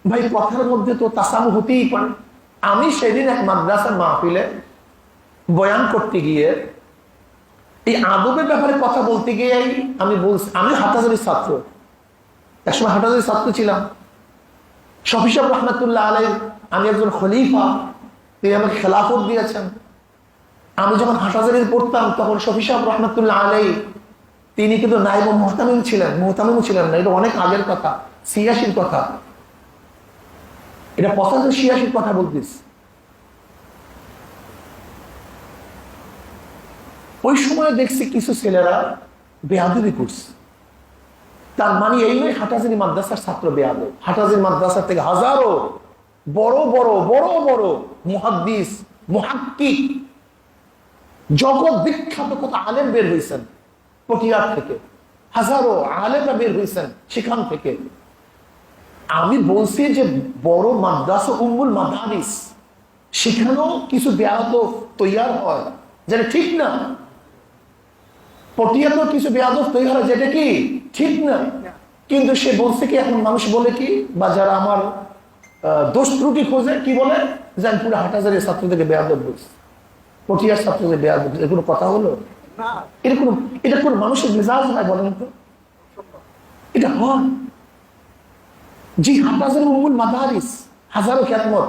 ভাই কথার মধ্যে তো তাসামু হতেই পারে। আমি সেদিন এক মাদ্রাসার মাহফিলে বয়ান করতে গিয়ে এই আদবের ব্যাপারে কথা বলতে গিয়ে আমি বলছি, আমি হাটহাজারীর ছাত্র, একসময় হাটহাজারীর ছাত্র ছিলাম। শফি সাহেব রহমাতুল্লাহ আলাইহি, আমি একজন খলিফা, তিনি আমাকে খেলাফত দিয়েছেন। আমি যখন হাটহাজারীর পড়তাম তখন শফি সাহেব রহমাতুল্লাহ আলাইহি তিনি কিন্তু নায়েব মুহতামিম ছিলেন, মুহতামিম ছিলেন না, এটা অনেক আগের কথা, ৮৬-র কথা, এটা ৮৫-৮৬-র কথা বলতেছি। ওই সময় দেখছি কিছু ছেলেরা বেয়াদবি করছে। তার মানে এই নয় হাটহাজারী মাদ্রাসার ছাত্র বেয়াদব। হাটহাজারী মাদ্রাসা থেকে হাজারো বড় বড় বড় বড় মুহাদ্দিস, মুহাক্কিক, জগৎ বিখ্যাত কত আলেম বের হয়েছেন পটিয়ার থেকে, হাজারো আলেমরা বের হয়েছেন সেখান থেকে। আমি বলছি যে বড় মাদ্রাসা উম্মুল মাদারিস, সেখানেও কিছু বেয়াদব তৈয়ার হয়, যেটা ঠিক না। পটিয়াতেও কিছু বেয়াদব তৈরি হয়, যেটা কি ঠিক না। কিন্তু সে বলছে কি, এখন মানুষ বলে কি, বা যারা আমার দোষ ত্রুটি খোঁজে কি বলে, যে আমি পুরো হাটহাজারীর ছাত্রদেরকে বেয়াদব বলছি, পটিয়ার ছাত্রদের বেয়াদব। এর কোনো কথা হলো? এটা কোন মানুষের মেজাজ হয় বলেন তো? এটা হয়। জি, হাটহাজারী উম্মুল মাদারিস, হাজারো খ্যাতমত,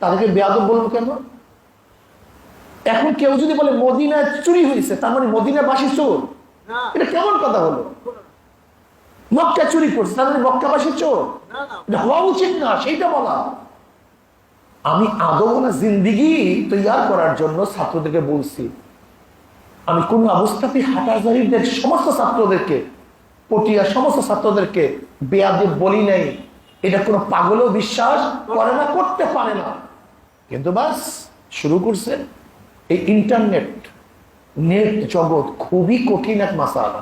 তাদেরকে বেয়াদব বলবো কেন? এখন কেউ যদি বলে মদিনায় চুরি হয়েছে, তার মানে মদিনাবাসী চোর, এটা কেমন কথা হলো? মক্কা চুরি করছে, তার মানে মক্কাবাসী চোর, এটা হওয়া উচিত না, সেইটা বলা। আমি আদবনা জিন্দিগি তৈয়ার করার জন্য ছাত্রদেরকে বলছি, আমি কোন অবস্থাতেই হাটহাজারীদের সমস্ত ছাত্রদেরকে, পটিয়ার সমস্ত ছাত্রদেরকে বেয়াদব বলি নাই। এটা কোনো পাগলও বিশ্বাস করে না, করতে পারে না। কিন্তু বাস শুরু করছে এই ইন্টারনেট, নেট জগৎ খুবই কঠিন এক মাসালা।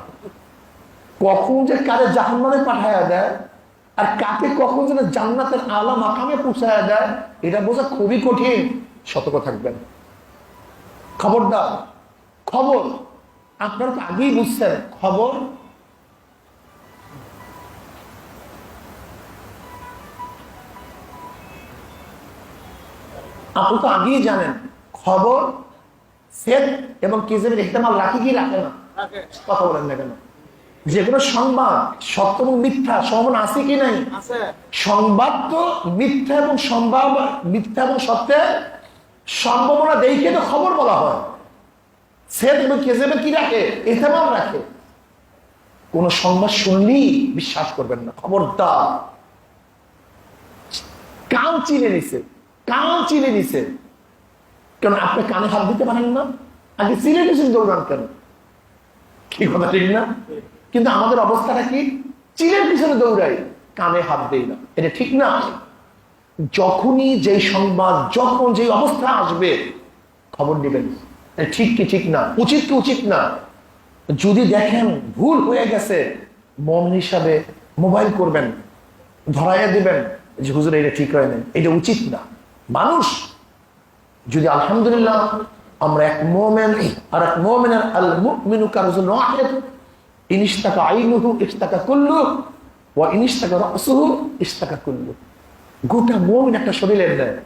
কখন যে কারে জাহান্নামে পাঠায়া দেয় আর কাকে কখন যেন জান্নাতের আলা মাকামে পৌঁছায়া দেয়, এটা বোঝা খুবই কঠিন। সতর্ক থাকবেন, খবরদার। খবর আপনারা তো আগেই বুঝছেন, খবর আপনি তো আগেই জানেন, খবর ফেক এবং কিজেবের ইহতিমাল রাখে কি রাখে না? কথা বলেন না কেন? যে কোনো সংবাদ সত্য এবং মিথ্যা সম্ভাবনা আছে কি নাই? সংবাদ তো মিথ্যা এবং মিথ্যা এবং সত্যের সম্ভাবনা দেখে তো খবর বলা হয়। ফেক এবং কিজেবের কি রাখে? ইহতিমাল রাখে। কোন সংবাদ শুনলেই বিশ্বাস করবেন না, খবরদার। কান চিনে নিছে, কান চিনে নিছে। কেন আপনি কানে হাত দিতে পারেন না? আগে চিনে নিছেন, দৌড়ান কেন? কি কথা ঠিক না? কিন্তু আমাদের অবস্থাটা কি? চিলের পিছনে দৌড়াই, কানে হাত দেই না। এটা ঠিক না। যখনই যেই সংবাদ, যখন যেই অবস্থা আসবে, খবর দিবেন ঠিক কি ঠিক না, উচিত কি উচিত না। যদি দেখেন ভুল হয়ে গেছে, মন হিসাবে মোবাইল করবেন, ধরাইয়া দিবেন যে হুজুর এটা ঠিক হয় না, এটা উচিত না। মানুষ যদি আলহামদুলিল্লাহ আমরা এক মুমিন আর এক মুমিনের আল মুমিনু কারজুন ওয়াহিদ, ইনিশতাকা আইনুহু ইশতাকা কুল্লু ওয়া ইনিশতাকা রাসুহু ইশতাকা কুল্লু। গোটা মুমিন একটা শরীরের নেয়।